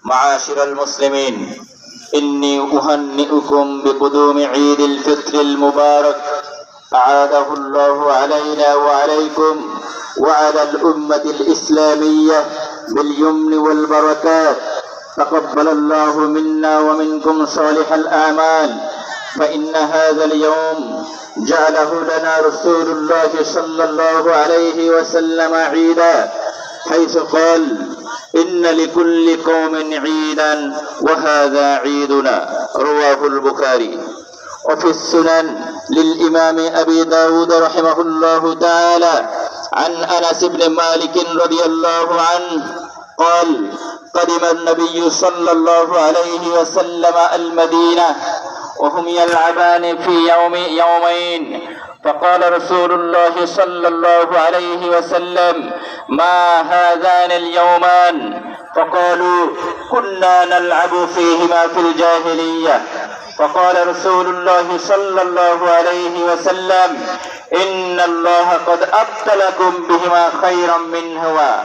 معاشر المسلمين، إني أهنئكم بقدوم عيد الفطر المبارك، أعاده الله علينا وعليكم وعلى الأمة الإسلامية باليمن والبركات. تقبل الله منا ومنكم صالح الأعمال، فإن هذا اليوم جعله لنا رسول الله صلى الله عليه وسلم عيدا، حيث قال: إن لكل قوم عيدا وهذا عيدنا، رواه البخاري. وفي السنن للإمام أبي داود رحمه الله تعالى عن أنس بن مالك رضي الله عنه قال: قدم النبي صلى الله عليه وسلم المدينة وهم يلعبان في يومين، فقال رسول الله صلى الله عليه وسلم: ما هذان اليومان؟ فقالوا: كنا نلعب فيهما في الجاهلية. فقال رسول الله صلى الله عليه وسلم: إن الله قد أبدلكم بهما خيرا منهما،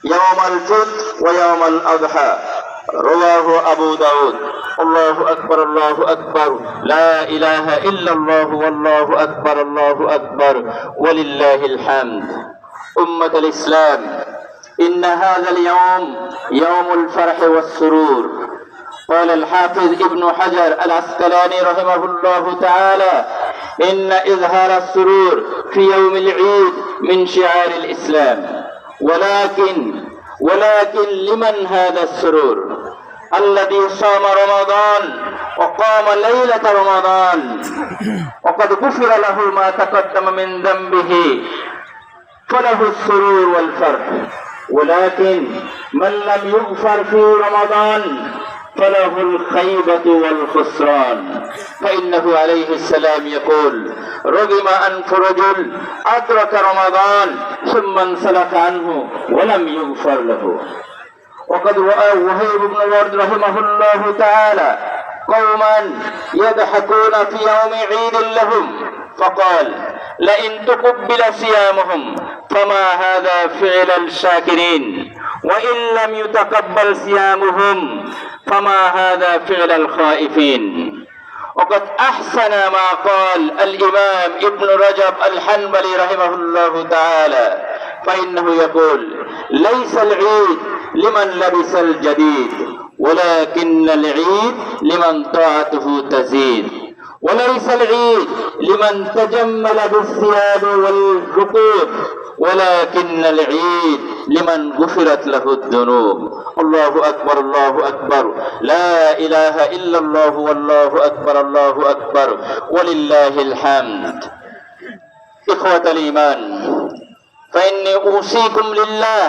يوم الفطر ويوم الأضحى، رواه أبو داود. الله أكبر الله أكبر، لا إله إلا الله والله أكبر الله أكبر ولله الحمد. أمة الإسلام، إن هذا اليوم يوم الفرح والسرور. قال الحافظ ابن حجر العسقلاني رحمه الله تعالى: إن إظهار السرور في يوم العيد من شعار الإسلام، ولكن لمن هذا السرور؟ الذي صام رمضان وقام ليلة رمضان وقد غفر له ما تقدم من ذنبه فله السرور والفرح، ولكن من لم يغفر في رمضان فله الخيبة والخسران. فإنه عليه السلام يقول: رغم أنف رجل أدرك رمضان ثم انسلخ عنه ولم يغفر له. وقد رأى وهيب بن ورد رحمه الله تعالى قوما يضحكون في يوم عيد لهم، فقال: لئن تقبل صيامهم فما هذا فعل الشاكرين، وإن لم يتقبل صيامهم فما هذا فعل الخائفين. وقد أحسن ما قال الإمام ابن رجب الحنبلي رحمه الله تعالى، فإنه يقول: ليس العيد لمن لبس الجديد، ولكن العيد لمن طاعته تزيد، وليس العيد لمن تجمل بالثياب والركوب، ولكن العيد لمن غفرت له الذنوب. الله أكبر الله أكبر، لا إله إلا الله والله أكبر الله أكبر ولله الحمد. إخوة الإيمان، فإني أوصيكم لله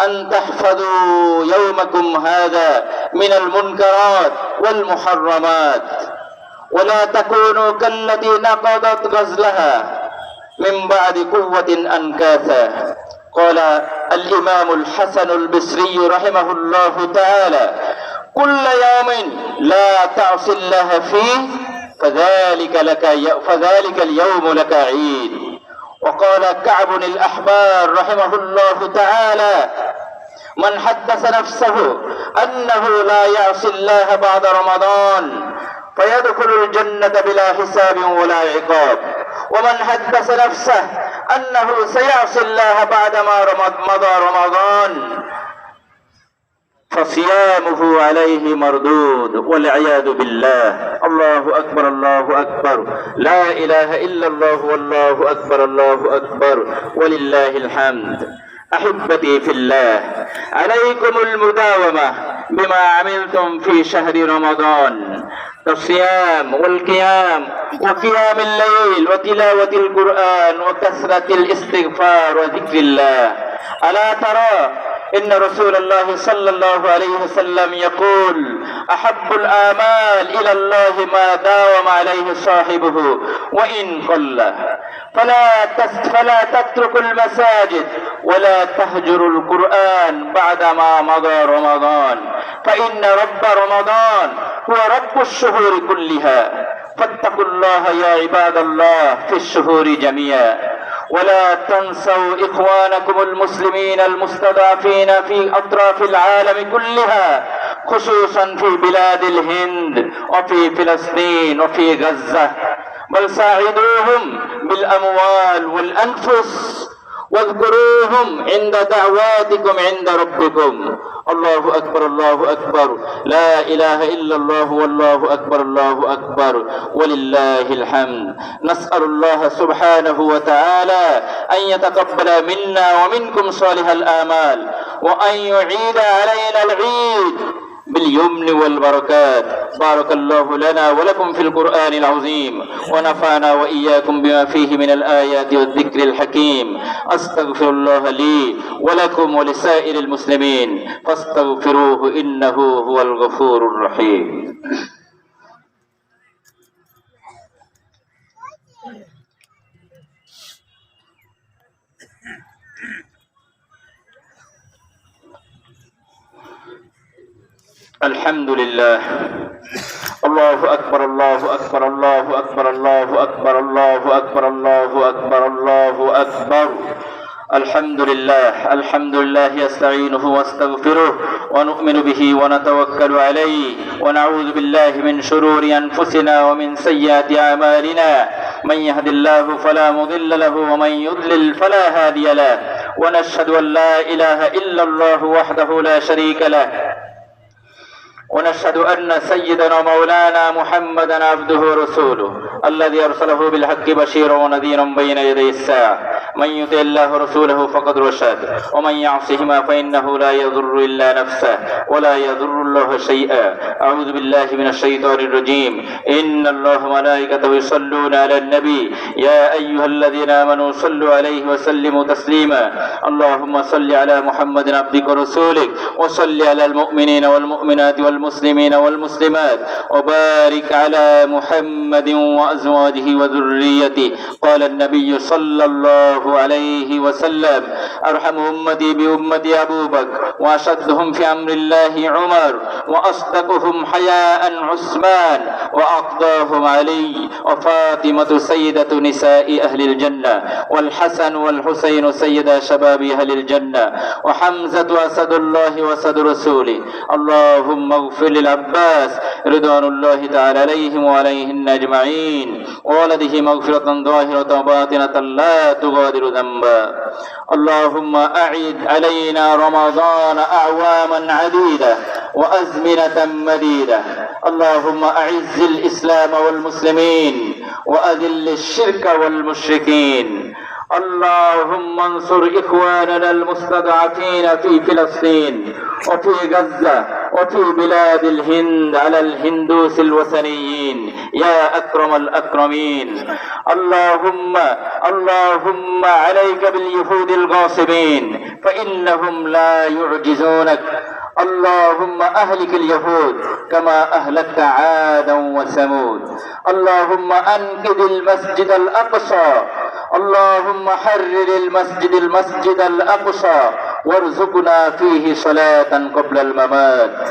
أن تحفظوا يومكم هذا من المنكرات والمحرمات، ولا تكونوا كالتي نقضت غزلها من بعد قوة أنكاثا. قال الإمام الحسن البصري رحمه الله تعالى: كل يوم لا تعصي الله فيه فذلك اليوم لك عيد. وقال كعب الأحبار رحمه الله تعالى: من حدث نفسه أنه لا يعصي الله بعد رمضان فيدخل الجنة بلا حساب ولا عقاب، ومن حدث نفسه أنه سيعصي الله بعدما مضى رمضان فصيامه عليه مردود والعياذ بالله. الله أكبر الله أكبر، لا إله إلا الله والله أكبر الله أكبر ولله الحمد. أحبتي في الله، عليكم المداومة بما عملتم في شهر رمضان كالصيام والقيام وقيام الليل وتلاوة القرآن وكثرة الاستغفار وذكر الله. ألا ترى إن رسول الله صلى الله عليه وسلم يقول: أحب الآمال إلى الله ما داوم عليه صاحبه وإن قل. فلا تتركوا المساجد ولا تهجروا القرآن بعدما مضى رمضان، فإن رب رمضان هو رب الشهور كلها. فاتقوا الله يا عباد الله في الشهور جميعا، ولا تنسوا إخوانكم المسلمين المستضعفين في أطراف العالم كلها خصوصا في بلاد الهند وفي فلسطين وفي غزة، بل ساعدوهم بالأموال والأنفس واذكروهم عند دعواتكم عند ربكم. الله أكبر الله أكبر، لا إله إلا الله والله أكبر الله أكبر ولله الحمد. نسأل الله سبحانه وتعالى أن يتقبل منا ومنكم صالح الآمال، وأن يعيد علينا العيد باليمن والبركات. بارك الله لنا ولكم في القرآن العظيم، ونفعنا وإياكم بما فيه من الآيات والذكر الحكيم. أستغفر الله لي ولكم ولسائر المسلمين فاستغفروه إنه هو الغفور الرحيم. الحمد لله. الله أكبر الله أكبر الله أكبر الله أكبر الله أكبر الله أكبر الله أكبر. الحمد لله الحمد لله يستعينه واستغفره ونؤمن به ونتوكل عليه ونعوذ بالله من شرور أنفسنا ومن سيئات أعمالنا. من يهد الله فلا مضل له ومن يضلل فلا هادي له، ونشهد أن لا إله إلا الله وحده لا شريك له، ونشهد أن سيدنا مولانا محمدا عبده ورسوله الذي أرسله بالحق بشيرا ونذيرا بين يدي الساعة. من يطع الله ورسوله فقد رشد، ومن يعصهما فإنه لا يضر إلا نفسه ولا يضر الله شيئا. أعوذ بالله من الشيطان الرجيم. إن الله وملائكته يصلون على النبي يا أيها الذين آمنوا صلوا عليه وسلموا تسليما. اللهم صل على محمد عبدك ورسولك، وصل على المؤمنين والمؤمنات والمسلمين والمسلمات، وبارك على محمد وأزواجه وذريته. قال النبي صلى الله عليه وسلم: أرحم أمتي بأمتي أبو بكر، وأشدهم في أمر الله عمر، وأصدقهم حياء عثمان، وأقضاهم علي، وفاطمة سيدة نساء أهل الجنة، والحسن والحسين سيدا شباب أهل الجنة، وحمزة أسد الله وأسد رسوله. اللهم اغفر للعباس رضوان الله تعالى عليهم وعليهن أجمعين، وولده مغفرة ظاهرة وباطنة لا تغادر ذنبا. اللهم أعد علينا رمضان أعواما عديدة وأزمنة مديدة. اللهم أعز الإسلام والمسلمين وأذل الشرك والمشركين. اللهم انصر إخواننا المستضعفين في فلسطين وفي غزة وفي بلاد الهند على الهندوس الوثنيين يا أكرم الأكرمين. اللهم عليك باليهود الغاصبين فإنهم لا يعجزونك. اللهم أهلك اليهود كما أهلكت عادا وثمود. اللهم أنقذ المسجد الأقصى. اللهم حرر المسجد الأقصى وارزقنا فيه صلاة قبل الممات.